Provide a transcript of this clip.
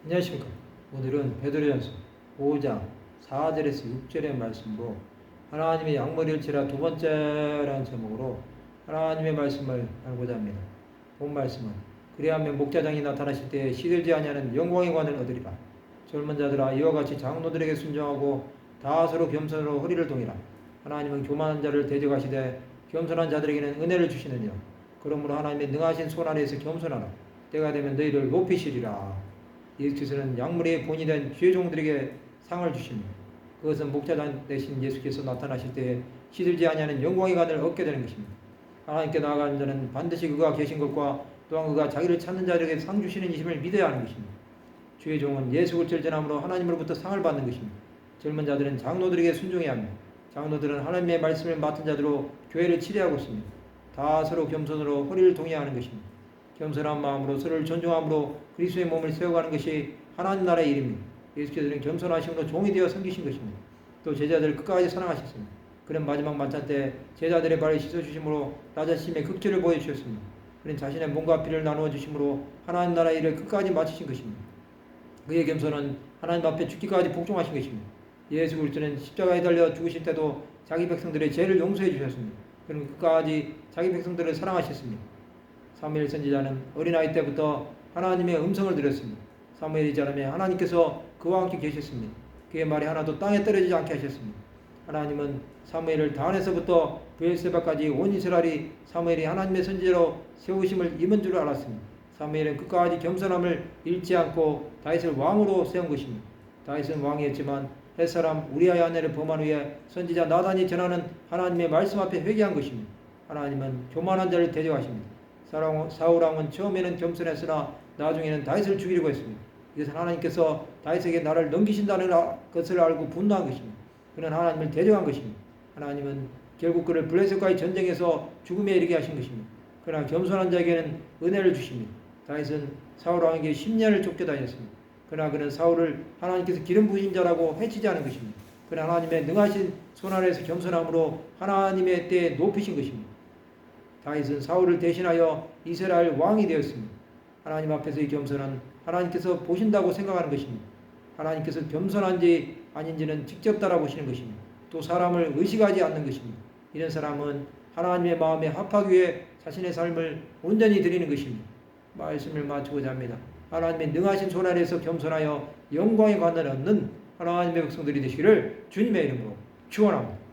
안녕하십니까. 오늘은 베드로전서 5장 4절에서 6절의 말씀으로 하나님의 양머리일지라 두 번째라는 제목으로 하나님의 말씀을 알고자 합니다. 본 말씀은 그리하면 목자장이 나타나실 때에 시들지 아니하는 영광의 관을 얻으리라. 젊은 자들아 이와 같이 장로들에게 순종하고 다 서로 겸손으로 허리를 동이라. 하나님은 교만한 자를 대적하시되 겸손한 자들에게는 은혜를 주시느니라. 그러므로 하나님의 능하신 손 아래에서 겸손하라. 때가 되면 너희를 높이시리라. 예수께서는 양물의 본이 된 죄종들에게 상을 주십니다. 그것은 목자장 되신 예수께서 나타나실 때에 시들지 아니하는 영광의 관을 얻게 되는 것입니다. 하나님께 나아가는 자는 반드시 그가 계신 것과 또한 그가 자기를 찾는 자들에게 상 주시는 이심을 믿어야 하는 것입니다. 주의 종은 예수 그리스도를 전함으로 하나님으로부터 상을 받는 것입니다. 젊은 자들은 장로들에게 순종해야 합니다. 장로들은 하나님의 말씀을 맡은 자들로 교회를 치리하고 있습니다. 다 서로 겸손으로 허리를 동해야 하는 것입니다. 겸손한 마음으로 서로를 존중함으로 그리스도의 몸을 세워가는 것이 하나님 나라의 일입니다. 예수께서는 겸손하심으로 종이 되어 섬기신 것입니다. 또 제자들을 끝까지 사랑하셨습니다. 그는 마지막 만찬 때 제자들의 발을 씻어주심으로 낮아심의 극주를 보여주셨습니다. 그는 자신의 몸과 피를 나누어 주심으로 하나님 나라의 일을 끝까지 마치신 것입니다. 그의 겸손은 하나님 앞에 죽기까지 복종하신 것입니다. 예수 그리스도는 십자가에 달려 죽으실 때도 자기 백성들의 죄를 용서해 주셨습니다. 그는 끝까지 자기 백성들을 사랑하셨습니다. 사무엘 선지자는 어린아이 때부터 하나님의 음성을 들었습니다. 사무엘이 자라매 하나님께서 그와 함께 계셨습니다. 그의 말이 하나도 땅에 떨어지지 않게 하셨습니다. 하나님은 사무엘을 다한에서부터 브엘세바까지 온 이스라엘이 사무엘이 하나님의 선지자로 세우심을 입은 줄 알았습니다. 사무엘은 끝까지 겸손함을 잃지 않고 다윗을 왕으로 세운 것입니다. 다윗은 왕이었지만 햇사람 우리아의 아내를 범한 후에 선지자 나단이 전하는 하나님의 말씀 앞에 회개한 것입니다. 하나님은 교만한 자를 대적하십니다. 사울 왕은 처음에는 겸손했으나 나중에는 다윗을 죽이려고 했습니다. 이것은 하나님께서 다윗에게 나를 넘기신다는 것을 알고 분노한 것입니다. 그는 하나님을 대적한 것입니다. 하나님은 결국 그를 블레셋과의 전쟁에서 죽음에 이르게 하신 것입니다. 그러나 겸손한 자에게는 은혜를 주십니다. 다윗은 사울 왕에게 10년을 쫓겨다녔습니다. 그러나 그는 사울을 하나님께서 기름 부으신 자라고 해치지 않은 것입니다. 그는 하나님의 능하신 손 아래에서 겸손함으로 하나님의 때에 높이신 것입니다. 다윗은 사울을 대신하여 이스라엘 왕이 되었습니다. 하나님 앞에서의 겸손은 하나님께서 보신다고 생각하는 것입니다. 하나님께서 겸손한지 아닌지는 직접 따라보시는 것입니다. 또 사람을 의식하지 않는 것입니다. 이런 사람은 하나님의 마음에 합하기 위해 자신의 삶을 온전히 드리는 것입니다. 말씀을 마치고자 합니다. 하나님의 능하신 손 아래에서 겸손하여 영광의 관을 얻는 하나님의 백성들이 되시기를 주님의 이름으로 축원합니다.